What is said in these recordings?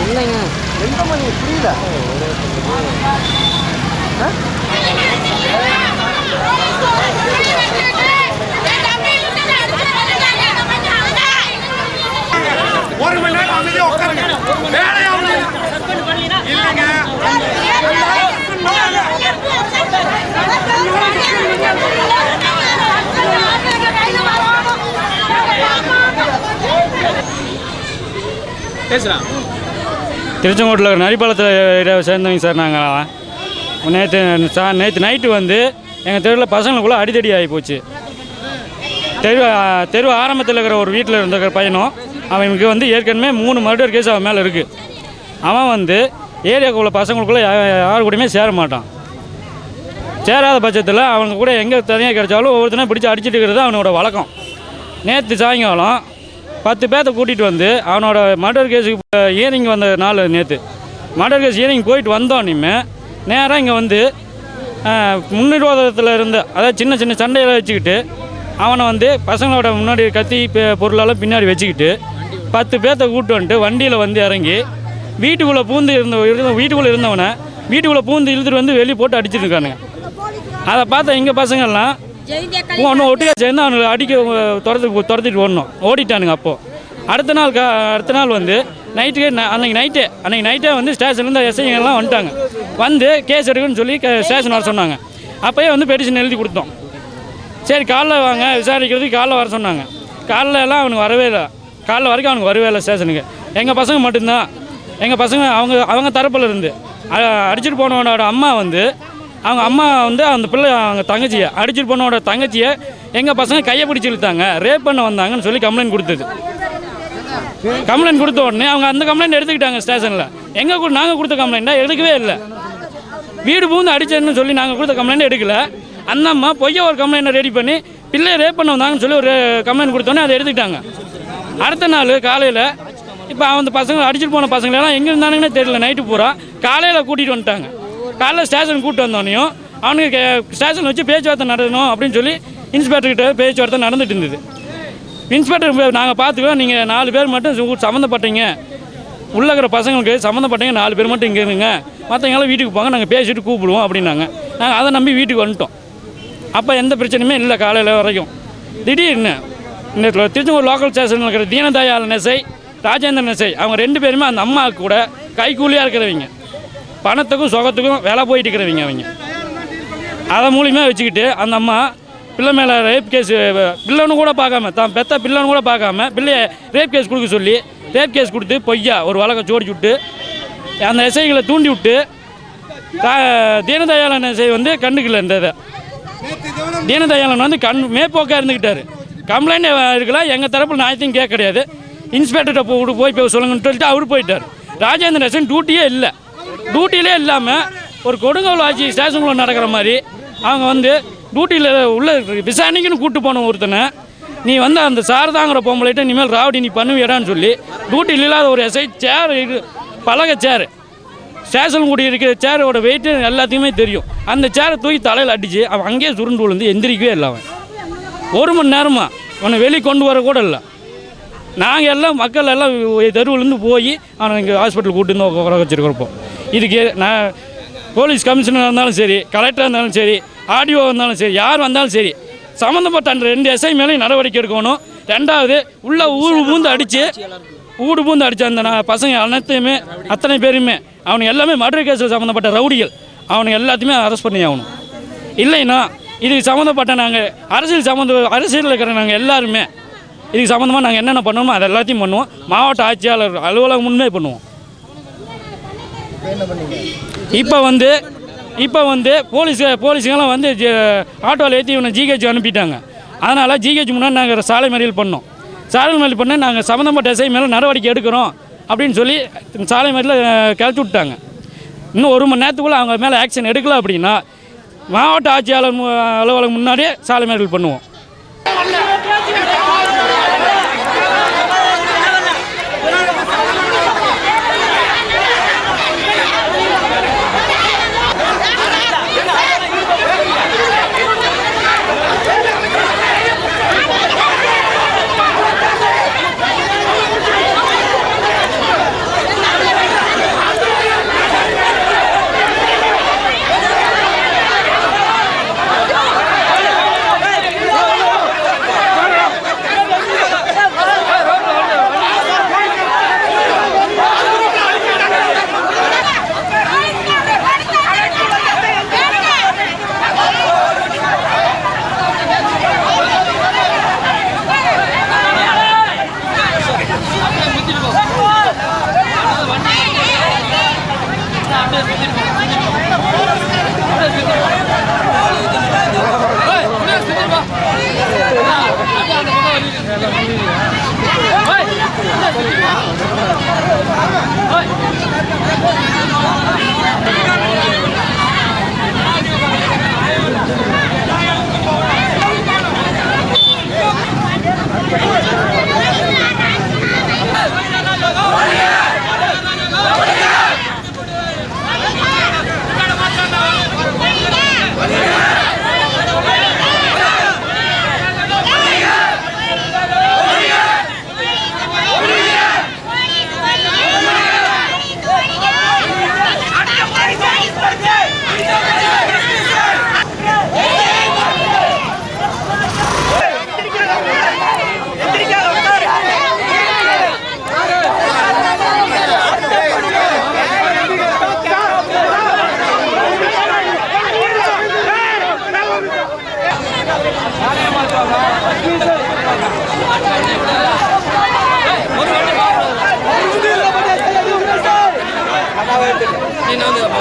இல்லைங்க எந்த மணி புரியல ஒரு மணி நேரம் அமைதியாக உட்காருங்க. வேலையா இல்லைங்க பேசுகிறேன். திருச்செங்கோட்டில் நரிப்பாலத்தில் சேர்ந்தவங்க சார். நாங்கள் நேற்று நைட்டு வந்து எங்கள் தெருவில் பசங்களுக்குள்ளே அடிதடி ஆகி போச்சு. தெரு ஆரம்பத்தில் இருக்கிற ஒரு வீட்டில் இருந்த பையனும் அவனுக்கு வந்து ஏற்கனவே 3 மர்டர் கேஸ் அவன் மேலே இருக்குது. அவன் வந்து ஏரியாவுக்குள்ள பசங்களுக்குள்ளே யாரு கூடயுமே சேர மாட்டான். சேராத பட்சத்தில் அவங்க கூட எங்கே தனியாக கிடைச்சாலும் ஒவ்வொருத்தனையும் பிடிச்சி அடிச்சுட்டு இருக்கிறது அவனோட வழக்கம். நேற்று சாயங்காலம் 10 பேர்த்த கூட்டிகிட்டு வந்து அவனோட மர்டர் கேஸுக்கு ஹியரிங் வந்த நாள் நேற்று மர்டர் கேஸ் ஹியரிங் போயிட்டு வந்தோன்னுமே நேராக இங்கே வந்து முன்னிரோதத்தில் இருந்த அதாவது சின்ன சின்ன சண்டையில் வச்சுக்கிட்டு அவனை வந்து பசங்களோட முன்னாடி கத்தி பொருளெல்லாம் பின்னாடி வச்சுக்கிட்டு 10 பேர்த்த கூப்பிட்டு வந்துட்டு வண்டியில் வந்து இறங்கி வீட்டுக்குள்ளே வீட்டுக்குள்ளே இருந்தவனை வீட்டுக்குள்ளே பூந்து இழுத்துட்டு வந்து வெளியே போட்டு அடிச்சுருக்கானுங்க. அதை பார்த்தா எங்கள் பசங்கள்லாம் ஒன்று ஒட்டியா சேர்ந்து அவனுக்கு அடிக்க துரத்திட்டு ஓடிட்டானுங்க. அப்போது அடுத்த நாள் வந்து அன்றைக்கி நைட்டே வந்து ஸ்டேஷன்லேருந்து எஸ்ஐங்கெல்லாம் வந்துட்டாங்க. வந்து கேஸ் எடுக்கணும்னு சொல்லி ஸ்டேஷன் வர சொன்னாங்க. அப்போயே வந்து பெட்டிஷன் எழுதி கொடுத்தோம். சரி காலைல வாங்க விசாரிக்கிறதுக்கு காலைல வர சொன்னாங்க. காலைல எல்லாம் அவனுக்கு வரவே இல்லை. காலைல வரைக்கும் அவனுக்கு வரவே இல்லை ஸ்டேஷனுக்கு. எங்கள் பசங்க மட்டும்தான். எங்கள் பசங்க அவங்க தரப்பில் இருந்து அடிச்சுட்டு போனவனோட அம்மா வந்து அந்த பிள்ளை அவங்க தங்கச்சியை அடிச்சுட்டு போனோட தங்கச்சியை எங்கள் பசங்க கையை பிடிச்சி இழுத்தாங்க, ரேப் பண்ண வந்தாங்கன்னு சொல்லி கம்ப்ளைண்ட் கொடுத்தது. கம்ப்ளைண்ட் கொடுத்த உடனே அவங்க அந்த கம்ப்ளைண்ட் எடுத்துக்கிட்டாங்க ஸ்டேஷனில். நாங்கள் கொடுத்த கம்ப்ளைண்ட்டாக எடுக்கவே இல்லை. வீடு பூந்து அடிச்சேன்னு சொல்லி நாங்கள் கொடுத்த கம்ப்ளைண்ட் எடுக்கலை. அந்த அம்மா பொய்ய ஒரு கம்ப்ளைண்ட்டை ரெடி பண்ணி பிள்ளையை ரேப் பண்ண வந்தாங்கன்னு சொல்லி ஒரு கம்ப்ளைண்ட் கொடுத்தோன்னே அதை எடுத்துக்கிட்டாங்க. அடுத்த நாள் காலையில் இப்போ அந்த பசங்க அடிச்சுட்டு போன பசங்களெல்லாம் எங்கே இருந்தானுங்கன்னே தெரியல. நைட்டு பூரா காலையில் கூட்டிகிட்டு வந்துட்டாங்க. காலைல ஸ்டேஷன் கூப்பிட்டு வந்தோடனையும் அவனுக்கு ஸ்டேஷன் வச்சு பேச்சுவார்த்தை நடத்தணும் அப்படின்னு சொல்லி இன்ஸ்பெக்டர்கிட்ட பேச்சுவார்த்தை நடந்துட்டு இருந்தது. இன்ஸ்பெக்டர் நாங்கள் பார்த்துக்குவோம், நீங்கள் 4 பேர் மட்டும் சம்மந்தப்பட்டீங்க, உள்ளே இருக்கிற பசங்களுக்கு சம்மந்தப்பட்டீங்க 4 பேர் மட்டும் இங்கே இருங்க, மற்றவங்களாம் வீட்டுக்கு போங்க, நாங்கள் பேசிட்டு கூப்பிடுவோம் அப்படின்னாங்க. நாங்கள் அதை நம்பி வீட்டுக்கு வந்துட்டோம். அப்போ எந்த பிரச்சனையுமே இல்லை. காலையில் வரைக்கும் திடீர்னு இந்த திருச்செங்கோடு லோக்கல் ஸ்டேஷனில் இருக்கிற தீனதயாள் நெசை, ராஜேந்திரன் நெசை, அவங்க 2 பேருமே அந்த அம்மாவுக்கு கூட கைக்கூலியாக இருக்கிறவங்க, பணத்துக்கும் சுகத்துக்கும் வேலை போயிட்டு இருக்கிறவங்க. அவங்க அதை மூலியமாக வச்சுக்கிட்டு அந்த அம்மா பிள்ளை மேலே ரேப் கேஸ், பிள்ளைன்னு கூட பார்க்காம, தான் பெத்த பிள்ளைன்னு கூட பார்க்காம பிள்ளைய ரேப் கேஸ் கொடுக்க சொல்லி ரேப் கேஸ் கொடுத்து பொய்யா ஒரு வழக்கை ஜோடிச்சு விட்டு அந்த எஸ்ஐகளை தூண்டி விட்டு தீனதயாளன் எஸ்ஐ வந்து கண்டுக்கல. இந்த இதை தீனதயாளன் வந்து மேற்போக்காக இருந்துக்கிட்டார். கம்ப்ளைண்ட் இருக்கலாம், எங்கள் தரப்பில் நியாயத்தையும் கேட்க கிடையாது. இன்ஸ்பெக்டர்கிட்ட போய் சொல்லுங்கன்னு சொல்லிட்டு அவர் போயிட்டார். ராஜேந்திரன் எஸ்ஐ டியூட்டியே இல்லை. டியூட்டியிலே இல்லாமல் ஒரு கொடுங்கோல் ஆட்சி ஸ்டேஷனுக்குள்ளே நடக்கிற மாதிரி அவங்க வந்து டியூட்டியில் உள்ள விசாரணைக்குன்னு கூப்பிட்டு போன ஒருத்தனை நீ வந்து அந்த சாரதாங்கிற பொம்பளைகிட்ட இனிமேல் ராவடி நீ பண்ணுவியடான்னு சொல்லி டியூட்டியில் இல்லாத ஒரு எஸ்ஐ சேர் பலகை சேர் ஸ்டேஷன் கூடி இருக்கிற சேரோட வெயிட்டு எல்லாத்தையுமே தெரியும். அந்த சேரை தூக்கி தலையில் அடித்து அவன் அங்கேயே சுருண்டு விழுந்து எந்திரிக்கவே இல்லை. அவன் 1 மணி நேரமாக அவனை வெளியே கொண்டு வர கூட இல்லை. நாங்கள் எல்லாம் மக்கள் எல்லாம் தெருவிலேருந்து போய் அவனை இங்கே ஹாஸ்பிட்டல் கூட்டு வந்து உட்கார வச்சுருக்கிறப்போ இதுக்கு நான் போலீஸ் கமிஷனராக இருந்தாலும் சரி, கலெக்டராக இருந்தாலும் சரி, ஆர்டிஓ இருந்தாலும் சரி, யார் வந்தாலும் சரி சம்மந்தப்பட்ட அந்த 2 எஸ்ஐ மேலேயும் நடவடிக்கை எடுக்கணும். 2வது உள்ள ஊடு பூந்து அடித்து அந்த பசங்க அத்தனை பேருமே அவனுக்கு எல்லாமே மர்டர் கேஸில் சம்மந்தப்பட்ட ரவுடிகள், அவனுக்கு எல்லாத்தையுமே அரெஸ்ட் பண்ணி ஆகணும். இல்லைன்னா இதுக்கு சம்மந்தப்பட்ட நாங்கள் அரசியலில் இருக்கிற நாங்கள் எல்லாருமே இதுக்கு சம்மந்தமாக நாங்கள் என்னென்ன பண்ணுவோமோ அதை எல்லாத்தையும் பண்ணுவோம். மாவட்ட ஆட்சியாளர் அலுவலகம் முன்னே பண்ணுவோம். இப்போ வந்து இப்போ வந்து போலீஸுங்கெல்லாம் வந்து ஆட்டோவில் ஏற்றி இவனை ஜிஹெச் அனுப்பிட்டாங்க. அதனால் ஜிஹெச் முன்னாடி நாங்கள் சாலை மறியல் பண்ணோம். சாலை மறியல் பண்ண நாங்கள் சம்மந்தப்பட்ட எஸ்ஐ மேலே நடவடிக்கை எடுக்கிறோம் அப்படின்னு சொல்லி சாலை மறியலில் கிளச்சி விட்டாங்க. இன்னும் 1 மணி நேரத்துக்குள்ளே அவங்க மேலே ஆக்ஷன் எடுக்கல அப்படின்னா மாவட்ட ஆட்சியாளர் அலுவலகம் முன்னாடியே சாலை மறியல் பண்ணுவோம்.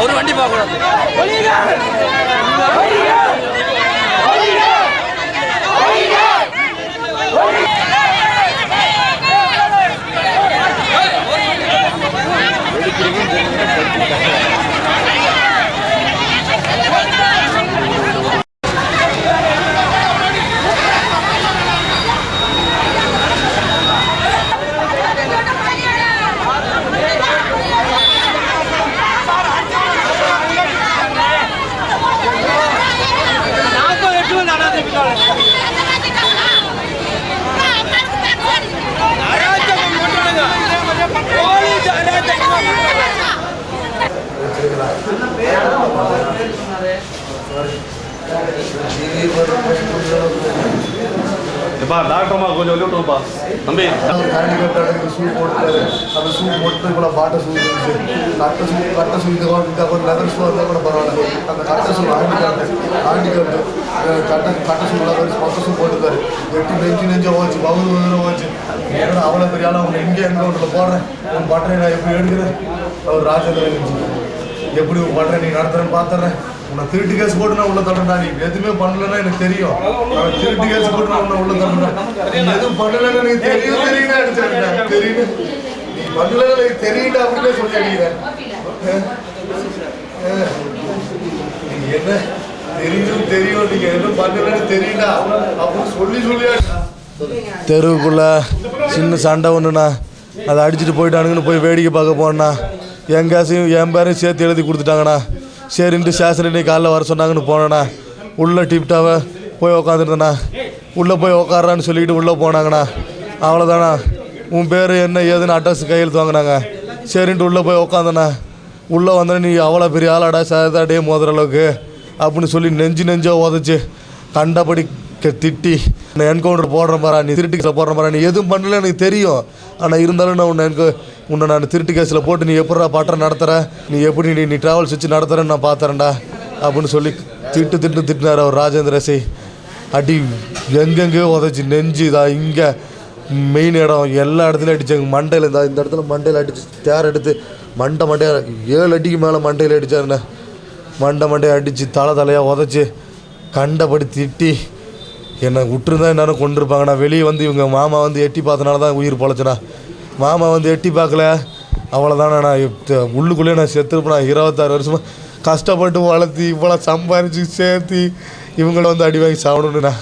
ஒரு வண்டி பார்க்கக்கூடாது. டாக்டர்மா கொஞ்சம் சொல்லிவிட்டுருப்பா தம்பி. ஷூ போட்டுருக்காரு. அந்த ஷூ போட்டு கூட பாட்டை ஷூ இருந்துச்சு. கட்ட ஷூ இந்த கூட லெதர் ஷூ இருந்தால் கூட பரவாயில்ல. அந்த கட்ட ஷூ ஆண்டிக்காட்டு கட்ட ஷூ மொத்த ஷூ போட்டுருக்காரு. எட்டு நெஞ்சா போச்சு, பவுது போச்சு. ஏன்னா அவ்வளோ பெரிய ஆள் அவங்க இங்கே எங்கே ஒன்றில் போடுறேன் உன் பட்டறை நான் எப்படி எடுக்கிறேன். அவர் ராஜேந்திர இருந்துச்சு. எப்படி உன் பட்டறை நீ நடத்துறேன்னு பார்த்துறேன். உன்னை திருட்டு கேஸ் போட்டு நான் உள்ள தரேன்டா. நீ எதுவுமே பண்ணலன்னா எனக்கு தெரியும். நான் திருட்டு கேஸ் போட்டு நான் உள்ள தரேன். நீ எதுவும் பண்ணலன்னு எனக்கு தெரியும் அடிச்சேன் தெரியும். நீ பண்ணலன்னு எனக்கு தெரியுண்டா அப்படின்னு சொல்லி அடிக்கிறேன். நீ என்ன தெரியும் நீங்க எதுவும் பண்ணலன்னு தெரியுண்டா அப்படின்னு சொல்லி தெருவுக்குள்ள சின்ன சண்டை ஒன்றுண்ணா. அதை அடிச்சுட்டு போயிட்டானுங்கன்னு போய் வேடிக்கை பார்க்க போனேண்ணா. என் கேஸையும் என் பேரையும் சேர்த்து எழுதி கொடுத்துட்டாங்கண்ணா. சரின்ட்டு ஸ்டேஷன் இன்னைக்கு காலைல வர சொன்னாங்கன்னு போனேண்ணா. உள்ளே டிப்டாவை போய் உக்காந்துருந்தேண்ணா. உள்ளே போய் உக்காரான்னு சொல்லிக்கிட்டு உள்ளே போனாங்கண்ணா. அவ்வளோதாண்ணா. உன் பேர் என்ன ஏதுன்னு அட்ரஸ் கையெழுத்து வாங்கினாங்க. சரின்ட்டு உள்ளே போய் உக்காந்தண்ணா. உள்ளே வந்தோடனே நீ அவ்வளோ பெரிய ஆளாடா சாதாடே மோதுற அளவுக்கு அப்படின்னு சொல்லி நெஞ்சா உதச்சி கண்டபடி திட்டி நான் என்கவுண்டர் போடுறேன் பாரா, நீ திருட்டு கேஸில் போடுறேன் பாரா, நீ எதுவும் பண்ணல எனக்கு தெரியும். ஆனால் இருந்தாலும் நான் உன்னை நான் திருட்டு கேஸில் போட்டு நீ எப்படா பட்டறை நடத்துகிற, நீ எப்படி நீ ட்ராவல்ஸ் வச்சு நடத்துகிறேன்னு நான் பார்த்துறேன்டா அப்படின்னு சொல்லி திட்டினார் அவர் ராஜேந்திர எஸ்ஐ. அடி எங்கெங்கேயோ உதச்சி நெஞ்சு தான் இங்கே மெயின் இடம் எல்லா இடத்துலையும் அடித்தாங்க. மண்டையில் இந்த இடத்துல மண்டையில் அடிச்சு தேர் எடுத்து மண்டையாக 7 அடிக்கு மேலே மண்டையில் அடித்தாருண்ணே. மண்டையை அடித்து தலையாக உதச்சி கண்டபடி திட்டி என்னை விட்டுருந்தா என்னாலும் கொண்டிருப்பாங்க. நான் வெளியே வந்து இவங்க மாமா வந்து எட்டி பார்த்தனால தான் உயிர் பொழைச்சேண்ணா. மாமா வந்து எட்டி பார்க்கல அவ்வளோதானே. நான் உள்ளுக்குள்ளேயே நான் செத்துருப்பேன். 26 வருஷமாக கஷ்டப்பட்டு வளர்த்தி இவ்வளோ சம்பாரித்து சேர்த்து இவங்கள வந்து அடி வாங்கி சாப்பிடணுண்ணா.